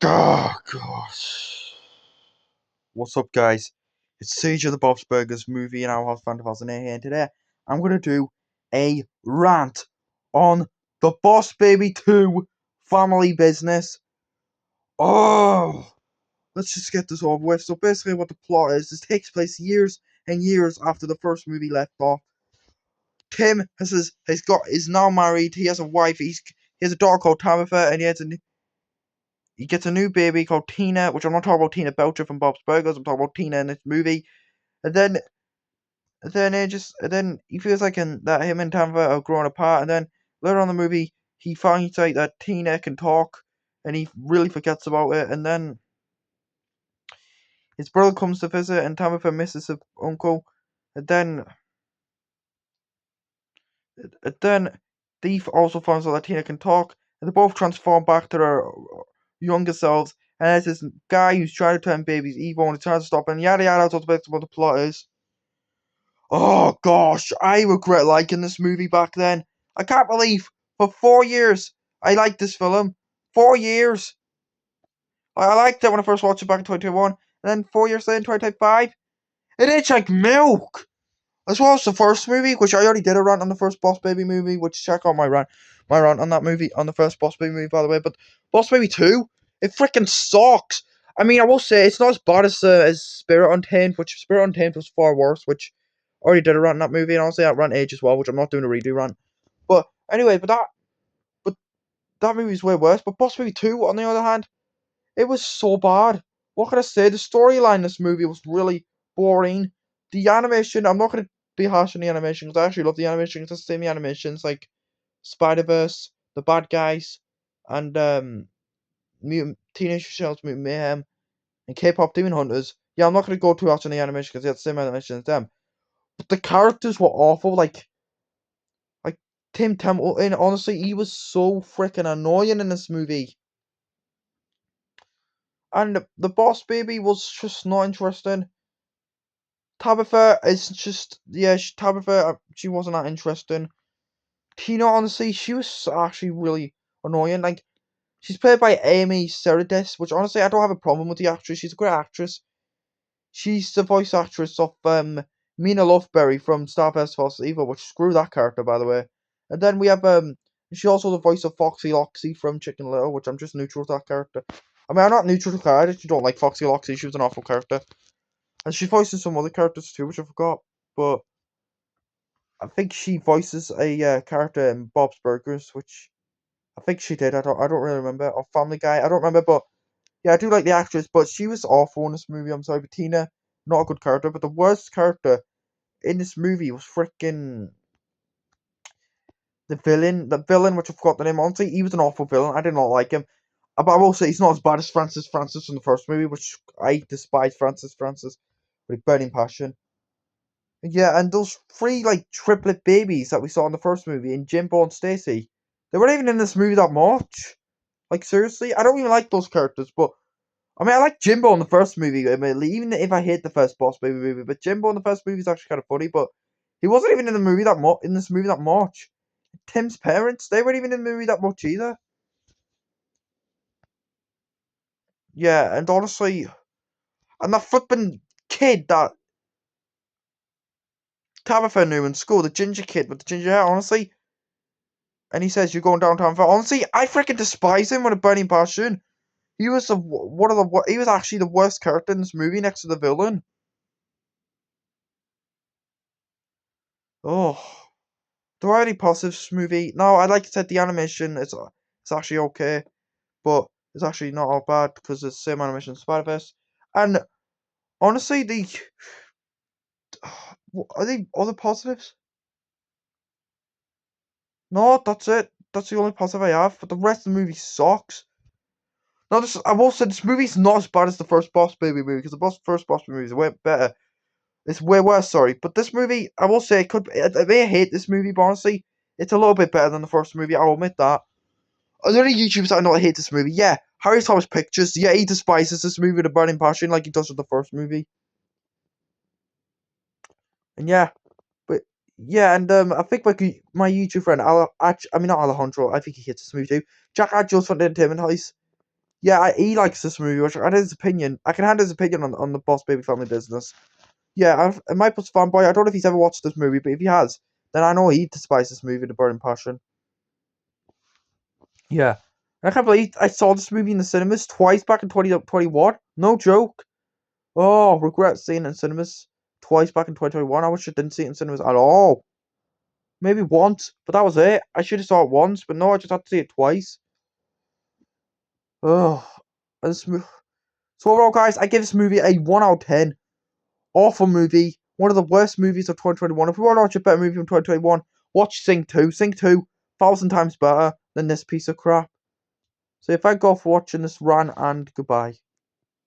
Oh gosh. What's up, guys? It's Siege of the Bob's Burgers movie and our house fan 2008 here, and today I'm gonna do a rant on the Boss Baby 2 family business. Oh, let's just get this over with. So basically what the plot is, this takes place years and years after the first movie left off. Tim is now married, he has a wife, he has a daughter called Tabitha, and he gets a new baby called Tina, which I'm not talking about Tina Belcher from Bob's Burgers. I'm talking about Tina in this movie. And then he feels like that him and Tamva are growing apart. And then later on in the movie, he finds out that Tina can talk, and he really forgets about it. And then his brother comes to visit, and Tamva misses her uncle. And then Thief also finds out that Tina can talk, and they both transform back to their younger selves. And there's this guy who's trying to turn babies evil and he's trying to stop him. Yada yada, that's what the plot is. Oh gosh, I regret liking this movie back then. I can't believe for 4 years I liked this film. 4 years. I liked it when I first watched it back in 2021, and then 4 years later in 2025, it's like milk. As well as the first movie, which I already did a rant on the first Boss Baby movie, which check out my rant on that movie, on the first Boss Baby movie, by the way. But Boss Baby 2, it freaking sucks. I mean, I will say it's not as bad as Spirit Untamed, which Spirit Untamed was far worse, which I already did a rant on that movie, and I'll say that rant age as well, which I'm not doing a redo rant. But anyway, but that movie's way worse. But Boss Baby 2, on the other hand, it was so bad. What can I say? The storyline in this movie was really boring. The animation, I'm not going to be harsh on the animation because I actually love the animation because the same animations like Spider Verse, The Bad Guys, and Teenage Mutant Mayhem, and K-pop Demon Hunters. Yeah, I'm not going to go too harsh on the animation because they had the same animation as them. But the characters were awful. Like Tim Templeton, honestly, he was so freaking annoying in this movie. And the Boss Baby was just not interesting. Tabitha is just, yeah, Tabitha, she wasn't that interesting. Tina, honestly, she was actually really annoying. Like, she's played by Amy Sedaris, which honestly, I don't have a problem with the actress. She's a great actress. She's the voice actress of Mina Loveberry from Star Wars Force Evil, which screw that character, by the way. And then we have, she's also the voice of Foxy Loxy from Chicken Little, which I'm just neutral to that character. I mean, I'm not neutral to her, I just don't like Foxy Loxy, she was an awful character. And she voices some other characters too, which I forgot. But I think she voices a character in Bob's Burgers, which I think she did. I don't really remember. Or Family Guy, I don't remember. But yeah, I do like the actress, but she was awful in this movie. I'm sorry, but Tina, not a good character. But the worst character in this movie was freaking the villain. The villain, which I forgot the name. Honestly, he was an awful villain. I did not like him. But I will say he's not as bad as Francis from the first movie, which I despise Francis with burning passion. Yeah, and those three like triplet babies that we saw in the first movie, in Jimbo and Stacy, they weren't even in this movie that much. Like seriously, I don't even like those characters, but I mean, I like Jimbo in the first movie, admittedly, even if I hate the first Boss Baby movie. But Jimbo in the first movie is actually kind of funny, but he wasn't even in the movie in this movie that much. Tim's parents, they weren't even in the movie that much either. Yeah, and honestly, and that flipping kid that Tabitha knew in school, the ginger kid with the ginger hair, honestly, and he says you're going downtown for. Honestly, I freaking despise him with a burning passion. He was he was actually the worst character in this movie next to the villain. Oh, do I have any positives this movie? No, I like I said the animation. It's actually okay, but it's actually not all bad because it's the same animation as Spider Verse. And honestly, are they other positives? No, that's it. That's the only positive I have. But the rest of the movie sucks. No, I will say this movie's not as bad as the first Boss Baby movie because first Boss Baby movie is way better. It's way worse, sorry. But this movie, I will say, I may hate this movie, but honestly, it's a little bit better than the first movie. I'll admit that. Are there any YouTubers that I know that hate this movie? Yeah. Harry Thomas Pictures. Yeah, he despises this movie with a burning passion like he does with the first movie. And yeah, but yeah, and I think my YouTube friend, I mean not Alejandro, I think he hates this movie too. Jack Adjust from the Entertainment House. Yeah, he likes this movie, which I had his opinion. I can hand his opinion on the Boss Baby Family Business. Yeah, my plus fanboy. I don't know if he's ever watched this movie, but if he has, then I know he despises this movie, The Burning Passion. Yeah, and I can't believe I saw this movie in the cinemas twice back in 2021. No joke. Oh, regret seeing it in cinemas twice back in 2021. I wish I didn't see it in cinemas at all. Maybe once, but that was it. I should have saw it once, but no, I just had to see it twice. Oh, this mo- so overall, guys, I give this movie a 1 out of 10. Awful movie. One of the worst movies of 2021. If you want to watch a better movie from 2021, watch Sing 2. Sing 2, 1,000 times better than this piece of crap. So thank God for watching this rant and goodbye.